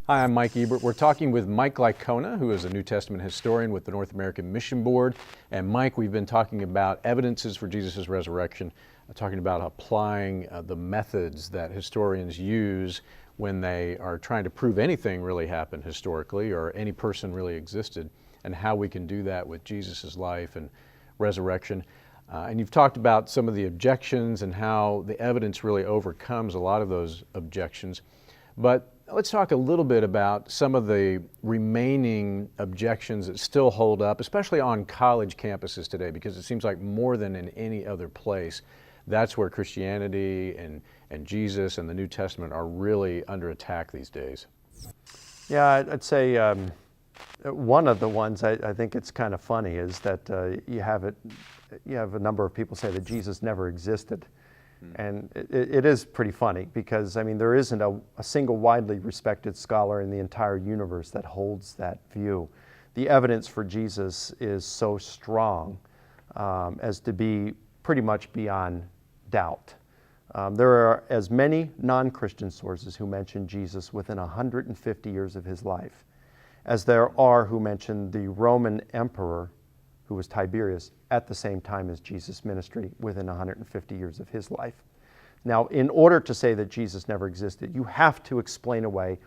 Hi, I'm Mike Ebert. We're talking with Mike Licona, who is a New Testament historian with the North American Mission Board. And Mike, we've been talking about evidences for Jesus' resurrection, talking about applying the methods that historians use when they are trying to prove anything really happened historically or any person really existed, and how we can do that with Jesus' life and resurrection. And you've talked about some of the objections and how the evidence really overcomes a lot of those objections. But let's talk a little bit about some of the remaining objections that still hold up, especially on college campuses today, because it seems like more than in any other place, that's where Christianity and Jesus and the New Testament are really under attack these days. Yeah, I'd say one of the ones I think it's kind of funny is that you have a number of people say that Jesus never existed. And it is pretty funny because, I mean, there isn't a single widely respected scholar in the entire universe that holds that view. The evidence for Jesus is so strong as to be pretty much beyond doubt. There are as many non-Christian sources who mention Jesus within 150 years of his life as there are who mention the Roman emperor, who was Tiberius, at the same time as Jesus' ministry within 150 years of his life. Now, in order to say that Jesus never existed, you have to explain away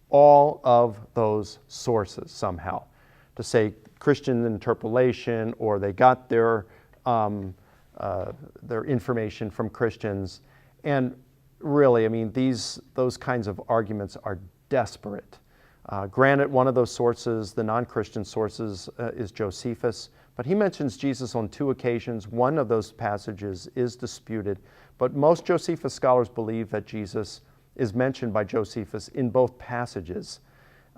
all of those sources somehow. To say Christian interpolation, or they got their information from Christians. And really, I mean, those kinds of arguments are desperate. Granted, one of those sources, the non-Christian sources, is Josephus, but he mentions Jesus on 2 occasions. One of those passages is disputed, but most Josephus scholars believe that Jesus is mentioned by Josephus in both passages.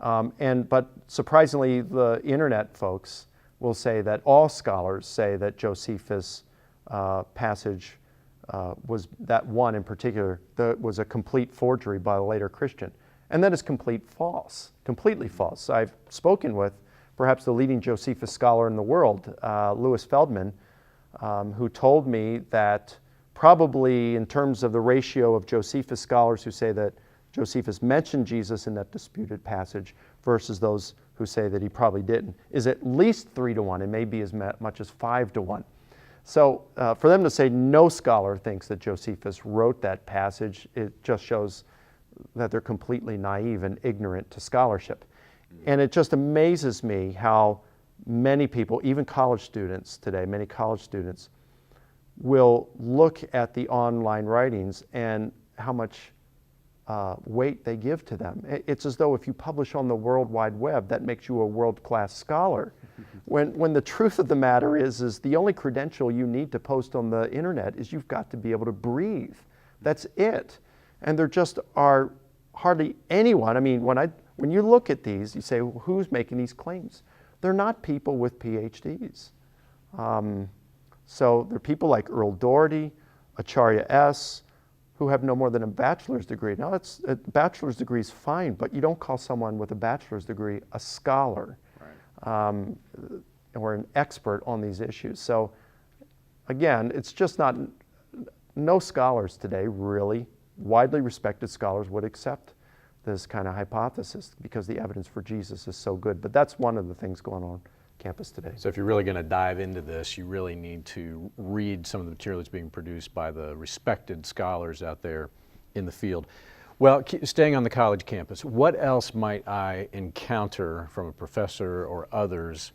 But surprisingly, the internet folks will say that all scholars say that Josephus' passage was, that one in particular, that was a complete forgery by a later Christian. And that is completely false. I've spoken with perhaps the leading Josephus scholar in the world, Louis Feldman, who told me that probably in terms of the ratio of Josephus scholars who say that Josephus mentioned Jesus in that disputed passage versus those who say that he probably didn't, is at least 3-1 and maybe as much as 5-1. So for them to say no scholar thinks that Josephus wrote that passage, it just shows that they're completely naive and ignorant to scholarship. And it just amazes me how many people, even college students today, many college students, will look at the online writings and how much weight they give to them. It's as though if you publish on the World Wide Web, that makes you a world-class scholar. When the truth of the matter is the only credential you need to post on the internet is you've got to be able to breathe. That's it. And there just are hardly anyone. I mean, when you look at these, you say, well, who's making these claims? They're not people with PhDs. So they're people like Earl Doherty, Acharya S., who have no more than a bachelor's degree. Now, a bachelor's degree is fine, but you don't call someone with a bachelor's degree a scholar, right, or an expert on these issues. So again, it's just not, no scholars today really, widely respected scholars would accept this kind of hypothesis because the evidence for Jesus is so good. But that's one of the things going on campus today. So if you're really going to dive into this, you really need to read some of the material that's being produced by the respected scholars out there in the field. Well, staying on the college campus, what else might I encounter from a professor or others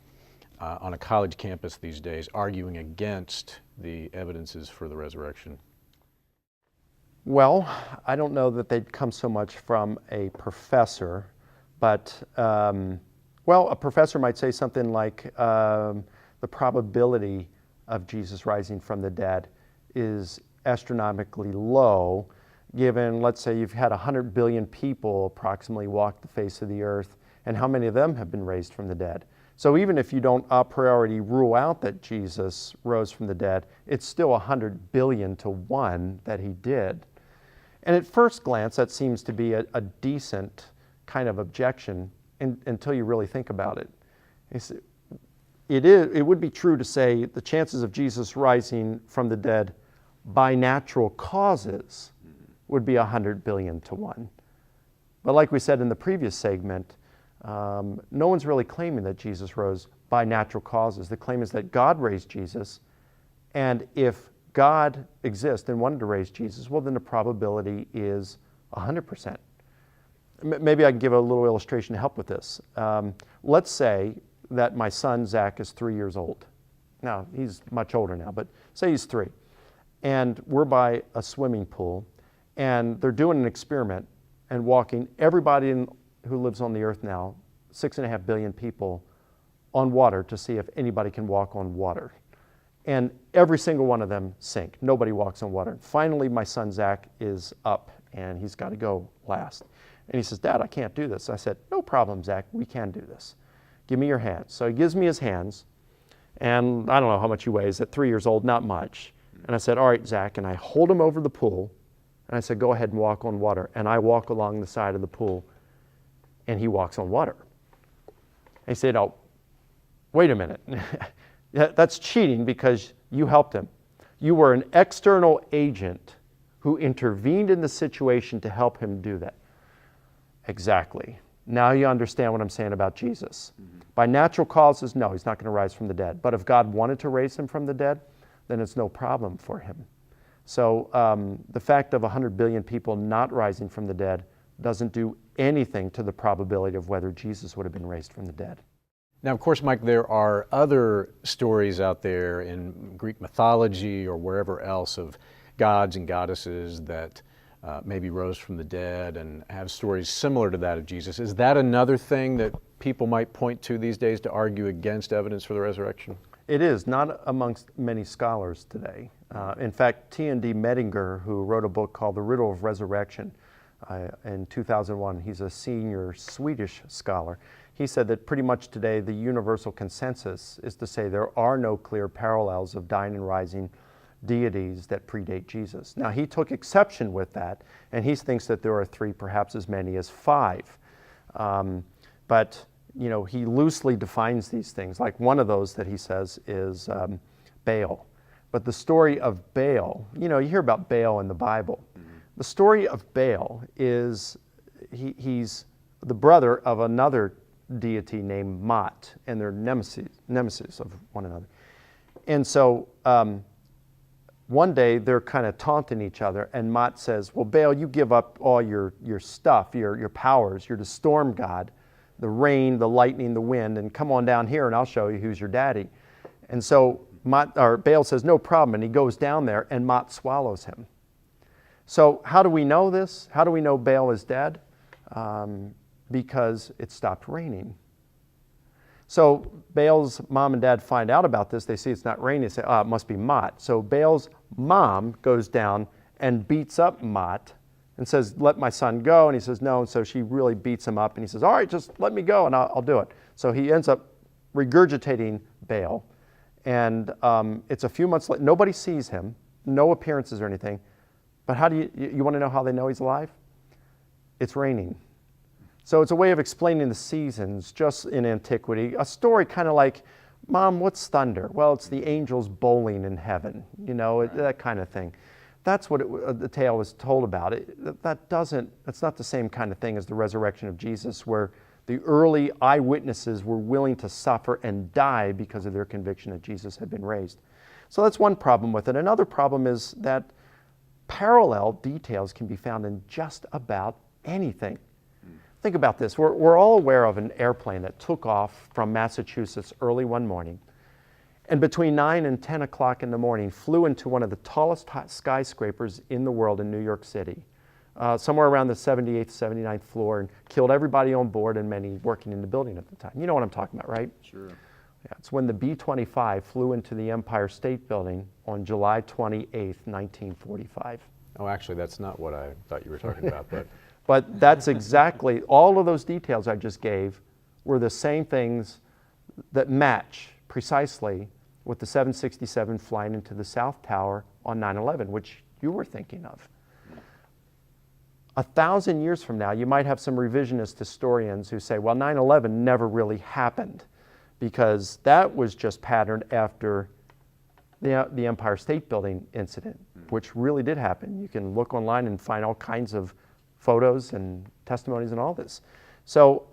on a college campus these days arguing against the evidences for the resurrection? Well, I don't know that they'd come so much from a professor, but well, a professor might say something like the probability of Jesus rising from the dead is astronomically low, given, let's say, you've had 100 billion people approximately walk the face of the earth, and how many of them have been raised from the dead? So even if you don't a priori rule out that Jesus rose from the dead, it's still 100 billion to 1 that he did. And at first glance, that seems to be a decent kind of objection until you really think about it. It would be true to say the chances of Jesus rising from the dead by natural causes would be 100 billion to 1. But like we said in the previous segment, no one's really claiming that Jesus rose by natural causes. The claim is that God raised Jesus, and if God exists and wanted to raise Jesus, well, then the probability is 100%. Maybe I can give a little illustration to help with this. Let's say that my son, Zach, is 3 years old. Now, he's much older now, but say he's 3. And we're by a swimming pool, and they're doing an experiment and walking everybody who lives on the earth now, 6.5 billion people, on water to see if anybody can walk on water. And every single one of them sink. Nobody walks on water. Finally, my son Zach is up, and he's got to go last. And he says, "Dad, I can't do this." I said, "No problem, Zach. We can do this. Give me your hands." So he gives me his hands, and I don't know how much he weighs. At 3 years old, not much. And I said, "All right, Zach," and I hold him over the pool, and I said, "Go ahead and walk on water." And I walk along the side of the pool, and he walks on water. And he said, "Oh, wait a minute. That's cheating because you helped him. You were an external agent who intervened in the situation to help him do that." Exactly. Now you understand what I'm saying about Jesus. By natural causes, no, he's not going to rise from the dead. But if God wanted to raise him from the dead, then it's no problem for him. So the fact of 100 billion people not rising from the dead doesn't do anything to the probability of whether Jesus would have been raised from the dead. Now, of course, Mike, there are other stories out there in Greek mythology or wherever else of gods and goddesses that maybe rose from the dead and have stories similar to that of Jesus. Is that another thing that people might point to these days to argue against evidence for the resurrection? It is, not amongst many scholars today. In fact, T.N.D. Medinger, who wrote a book called The Riddle of Resurrection in 2001, he's a senior Swedish scholar. He said that pretty much today the universal consensus is to say there are no clear parallels of dying and rising deities that predate Jesus. Now, he took exception with that, and he thinks that there are 3, perhaps as many as 5. But you know, he loosely defines these things. Like one of those that he says is Baal. But the story of Baal, you know, you hear about Baal in the Bible. The story of Baal is he's the brother of another deity named Mot, and they're nemesis of one another. And so one day they're kind of taunting each other, and Mot says, "Well, Baal, you give up all your stuff, your powers. You're the storm god, the rain, the lightning, the wind, and come on down here and I'll show you who's your daddy." And so Baal says, "No problem," and he goes down there, and Mot swallows him. So how do we know this? How do we know Baal is dead? Because it stopped raining. So Baal's mom and dad find out about this. They see it's not raining. They say, "Oh, it must be Mot." So Baal's mom goes down and beats up Mot and says, "Let my son go." And he says, "No." And so she really beats him up. And he says, "All right, just let me go and I'll do it." So he ends up regurgitating Baal. And it's a few months later. Nobody sees him, no appearances or anything. But how do you want to know how they know he's alive? It's raining. So it's a way of explaining the seasons just in antiquity. A story kind of like, "Mom, what's thunder?" Well, it's the angels bowling in heaven, you know, that kind of thing. That's what the tale was told about. That's not the same kind of thing as the resurrection of Jesus, where the early eyewitnesses were willing to suffer and die because of their conviction that Jesus had been raised. So that's one problem with it. Another problem is that parallel details can be found in just about anything. Think about this. We're all aware of an airplane that took off from Massachusetts early one morning, and between 9 and 10 o'clock in the morning flew into one of the tallest skyscrapers in the world in New York City, somewhere around the 78th, 79th floor, and killed everybody on board and many working in the building at the time. You know what I'm talking about, right? Sure. Yeah, it's when the B-25 flew into the Empire State Building on July 28th, 1945. Oh, actually, that's not what I thought you were talking about, but... But that's exactly, all of those details I just gave were the same things that match precisely with the 767 flying into the South Tower on 9/11, which you were thinking of. 1,000 years from now, you might have some revisionist historians who say, well, 9/11 never really happened because that was just patterned after the Empire State Building incident, which really did happen. You can look online and find all kinds of photos and testimonies and all this. So,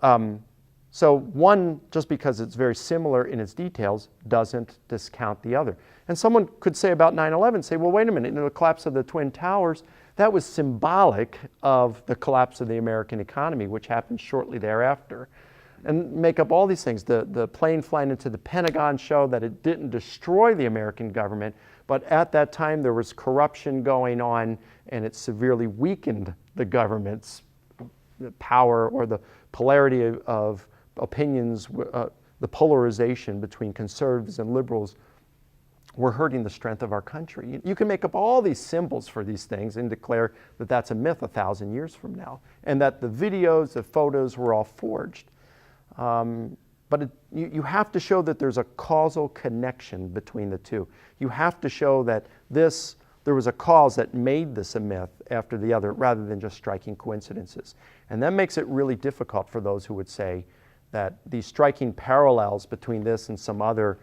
so one, just because it's very similar in its details, doesn't discount the other. And someone could say about 9/11, say, well, wait a minute, the collapse of the Twin Towers, that was symbolic of the collapse of the American economy, which happened shortly thereafter. And make up all these things. The plane flying into the Pentagon showed that it didn't destroy the American government, but at that time there was corruption going on, and it severely weakened the government's power, or the polarity of opinions, the polarization between conservatives and liberals were hurting the strength of our country. You can make up all these symbols for these things and declare that that's a myth 1,000 years from now, and that the videos, the photos were all forged. But you have to show that there's a causal connection between the two. You have to show that there was a cause that made this a myth after the other, rather than just striking coincidences. And that makes it really difficult for those who would say that these striking parallels between this and some other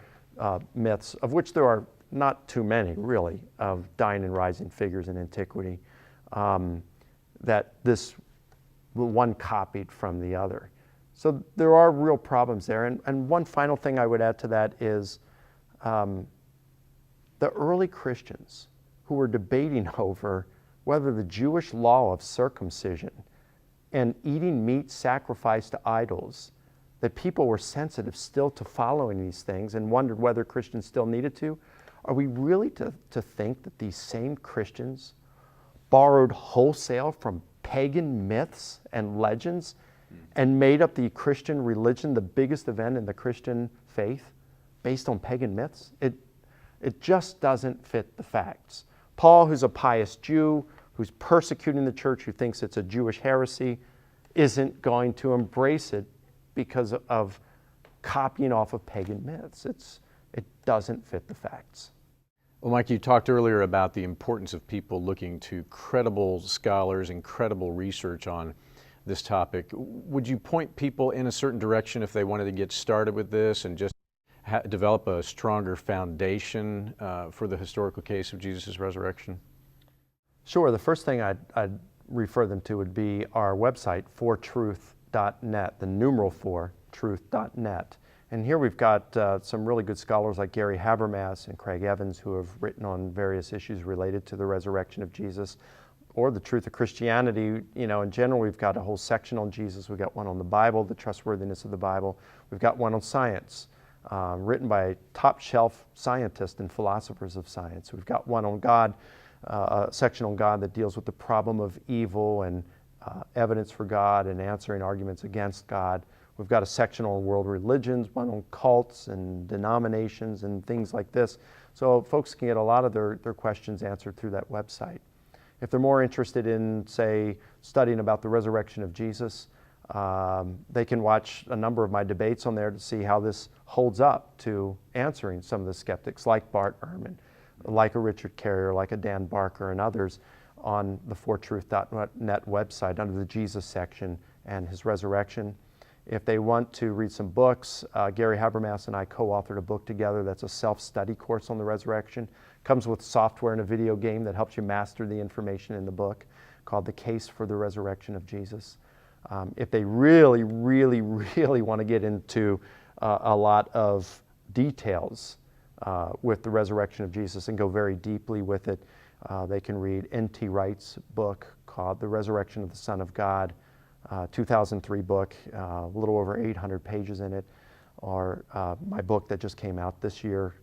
myths, of which there are not too many, really, of dying and rising figures in antiquity, that this one copied from the other. So there are real problems there. And one final thing I would add to that is the early Christians who were debating over whether the Jewish law of circumcision and eating meat sacrificed to idols, that people were sensitive still to following these things and wondered whether Christians still needed to. Are we really to think that these same Christians borrowed wholesale from pagan myths and legends and made up the Christian religion, the biggest event in the Christian faith, based on pagan myths? It just doesn't fit the facts. Paul, who's a pious Jew, who's persecuting the church, who thinks it's a Jewish heresy, isn't going to embrace it because of copying off of pagan myths. It doesn't fit the facts. Well, Mike, you talked earlier about the importance of people looking to credible scholars and credible research on this topic. Would you point people in a certain direction if they wanted to get started with this and just develop a stronger foundation for the historical case of Jesus' resurrection? Sure. The first thing I'd refer them to would be our website, fortruth.net, the numeral 4, truth.net. And here we've got some really good scholars like Gary Habermas and Craig Evans, who have written on various issues related to the resurrection of Jesus or the truth of Christianity. In general, we've got a whole section on Jesus. We've got one on the Bible, the trustworthiness of the Bible. We've got one on science, written by top-shelf scientists and philosophers of science. We've got one on God, a section on God that deals with the problem of evil and evidence for God and answering arguments against God. We've got a section on world religions, one on cults and denominations and things like this. So folks can get a lot of their questions answered through that website. If they're more interested in, say, studying about the resurrection of Jesus, they can watch a number of my debates on there to see how this holds up to answering some of the skeptics like Bart Ehrman, like a Richard Carrier, like a Dan Barker, and others on the fortruth.net website under the Jesus section and his resurrection. If they want to read some books, Gary Habermas and I co-authored a book together that's a self-study course on the resurrection. Comes with software and a video game that helps you master the information in the book, called The Case for the Resurrection of Jesus. If they really, really, really want to get into a lot of details with the resurrection of Jesus and go very deeply with it, they can read N.T. Wright's book called The Resurrection of the Son of God, 2003 book, a little over 800 pages in it, or my book that just came out this year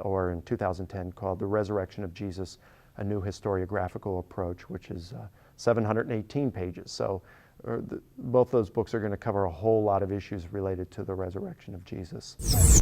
or in 2010, called The Resurrection of Jesus, A New Historiographical Approach, which is 718 pages. So both those books are going to cover a whole lot of issues related to the resurrection of Jesus.